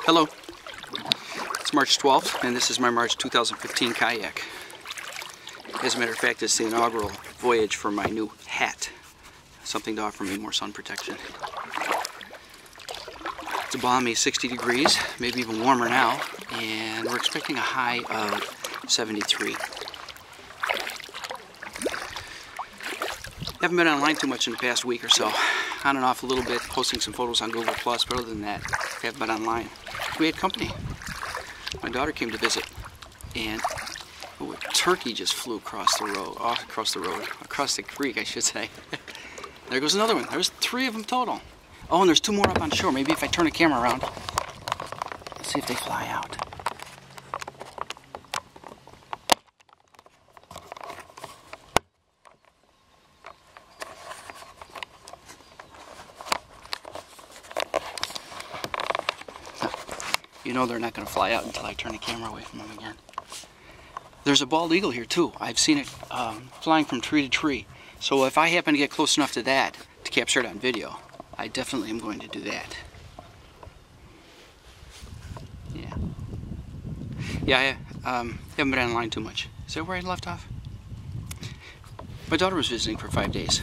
Hello, it's March 12th and this is my March 2015 kayak. As a matter of fact, it's the inaugural voyage for my new hat. Something to offer me more sun protection. It's a balmy 60 degrees, maybe even warmer now, and we're expecting a high of 73. Haven't been online too much in the past week or so. On and off a little bit, posting some photos on Google+, but other than that, haven't been online. We had company. My daughter came to visit, and a turkey just flew across the road, across the creek, I should say. There goes another one. There's 3 of them total. Oh, and there's 2 more up on shore. Maybe if I turn the camera around, let's see if they fly out. You know they're not going to fly out until I turn the camera away from them again. There's a bald eagle here too. I've seen it flying from tree to tree. So if I happen to get close enough to that to capture it on video, I definitely am going to do that. Yeah, I haven't been online too much. Is that where I left off? My daughter was visiting for 5 days.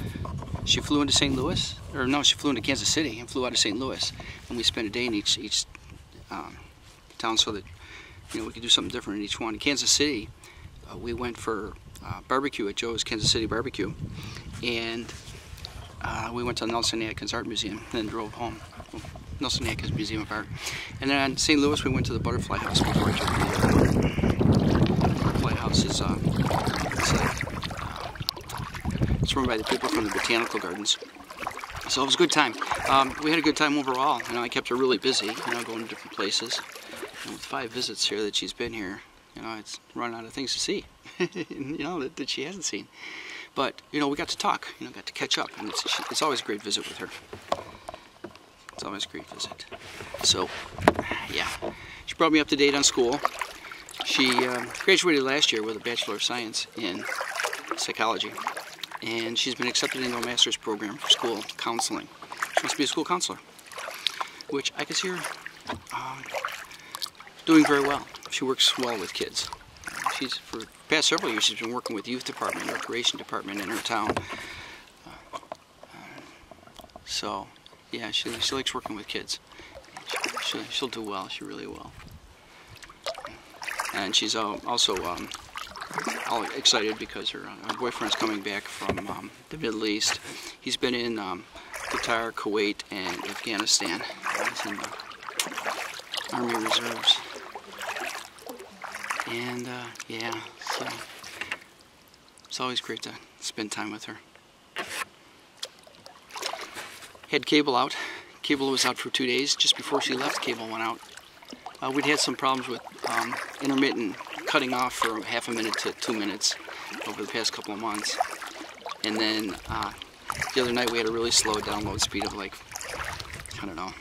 She flew into St. Louis, or no, she flew into Kansas City and flew out of St. Louis. And we spent a day in each town so that we could do something different in each one. In Kansas City, we went for barbecue at Joe's Kansas City Barbecue, and we went to the Nelson Atkins Art Museum, and then drove home. Well, Nelson Atkins Museum of Art. And then in St. Louis, we went to the Butterfly House before I drove. The Butterfly House is it's run by the people from the Botanical Gardens. So it was a good time. We had a good time overall. I kept her really busy, going to different places. And with 5 visits here that she's been here, it's run out of things to see, that she hasn't seen. But, we got to talk, got to catch up, and it's always a great visit with her. It's always a great visit. So, yeah, she brought me up to date on school. She graduated last year with a Bachelor of Science in Psychology, and she's been accepted into a master's program for school counseling. She wants to be a school counselor, which I can see her doing very well. She works well with kids. For the past several years, she's been working with youth department, recreation department in her town. So, yeah, she likes working with kids. She'll do well. She really will. And she's also all excited because her boyfriend's coming back from the Middle East. He's been in Qatar, Kuwait, and Afghanistan. He's in the Army Reserves. And yeah, so it's always great to spend time with her. Had cable out. Cable was out for 2 days. Just before she left, cable went out. We'd had some problems with intermittent cutting off for half a minute to 2 minutes over the past couple of months. And then the other night we had a really slow download speed of like, I don't know,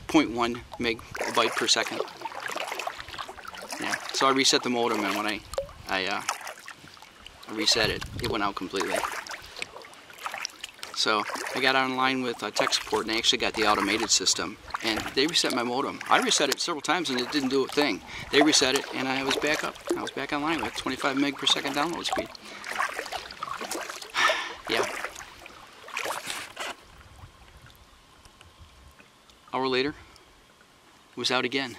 0.1 megabyte per second. Yeah, so I reset the modem, and when I reset it, it went out completely. So I got online with tech support, and I actually got the automated system, and they reset my modem. I reset it several times, and it didn't do a thing. They reset it, and I was back up. I was back online with 25 meg per second download speed. Yeah. Hour later, it was out again.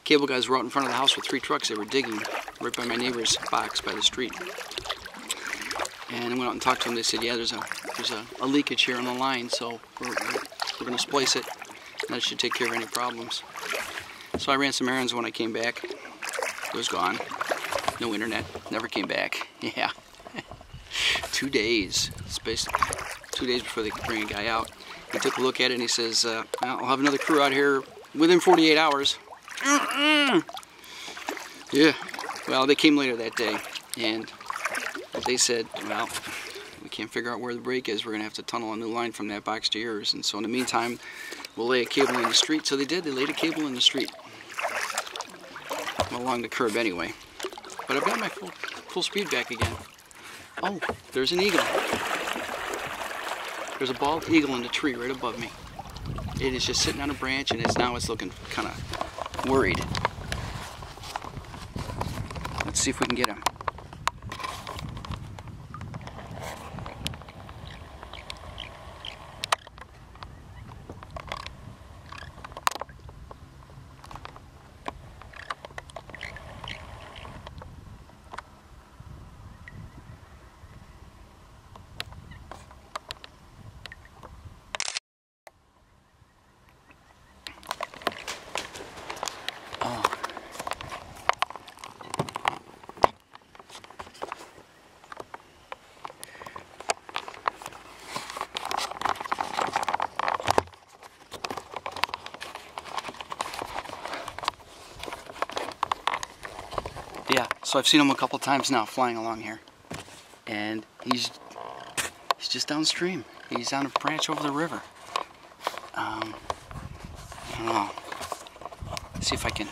Cable guys were out in front of the house with 3 trucks. They were digging right by my neighbor's box by the street. And I went out and talked to them. They said, yeah, there's a leakage here on the line, so we're going to splice it. And that should take care of any problems. So I ran some errands. When I came back, it was gone. No internet. Never came back. Yeah. 2 days. It's basically 2 days before they could bring a guy out. He took a look at it and he says, I'll have another crew out here within 48 hours. Yeah, well, they came later that day, and they said, well, we can't figure out where the break is. We're going to have to tunnel a new line from that box to yours, and so in the meantime, we'll lay a cable in the street. So they did. They laid a cable in the street, along the curb anyway. But I've got my full speed back again. Oh, there's an eagle. There's a bald eagle in the tree right above me. It is just sitting on a branch, and it's looking kind of worried. Let's see if we can get him. Yeah, so I've seen him a couple times now flying along here, and he's just downstream. He's on a branch over the river. I don't know. Let's see if I can.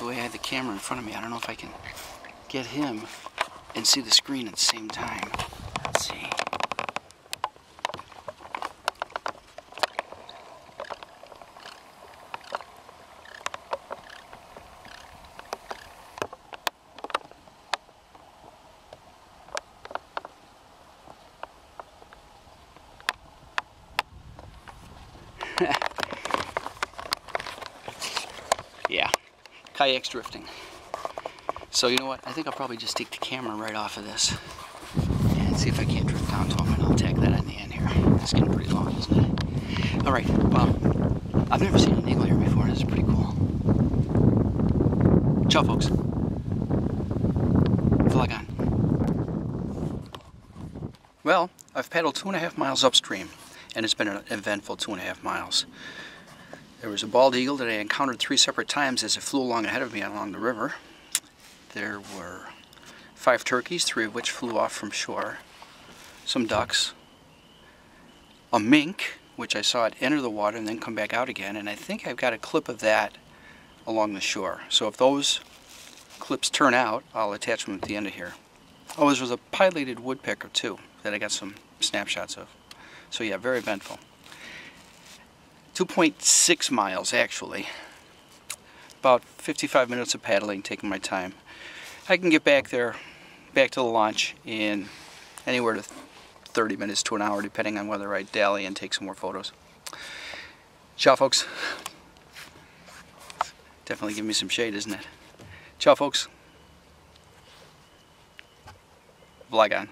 The way I have the camera in front of me, I don't know if I can get him and see the screen at the same time. Let's see. Yeah, kayak's drifting. So you know what? I think I'll probably just take the camera right off of this and see if I can't drift down to him, and I'll tag that in the end here. It's getting pretty long, isn't it? All right. Well, I've never seen an eagle here before. This is pretty cool. Ciao, folks. Vlog on. Well, I've paddled 2.5 miles upstream, and it's been an eventful 2.5 miles. There was a bald eagle that I encountered 3 separate times as it flew along ahead of me along the river. There were 5 turkeys, 3 of which flew off from shore, some ducks, a mink, which I saw it enter the water and then come back out again, and I think I've got a clip of that along the shore. So if those clips turn out, I'll attach them at the end of here. Oh, there was a pileated woodpecker too that I got some snapshots of. So yeah, very eventful. 2.6 miles actually. About 55 minutes of paddling, taking my time. I can get back there, back to the launch in anywhere to 30 minutes to an hour, depending on whether I dally and take some more photos. Ciao, folks. Definitely give me some shade, isn't it? Ciao, folks. Vlog on.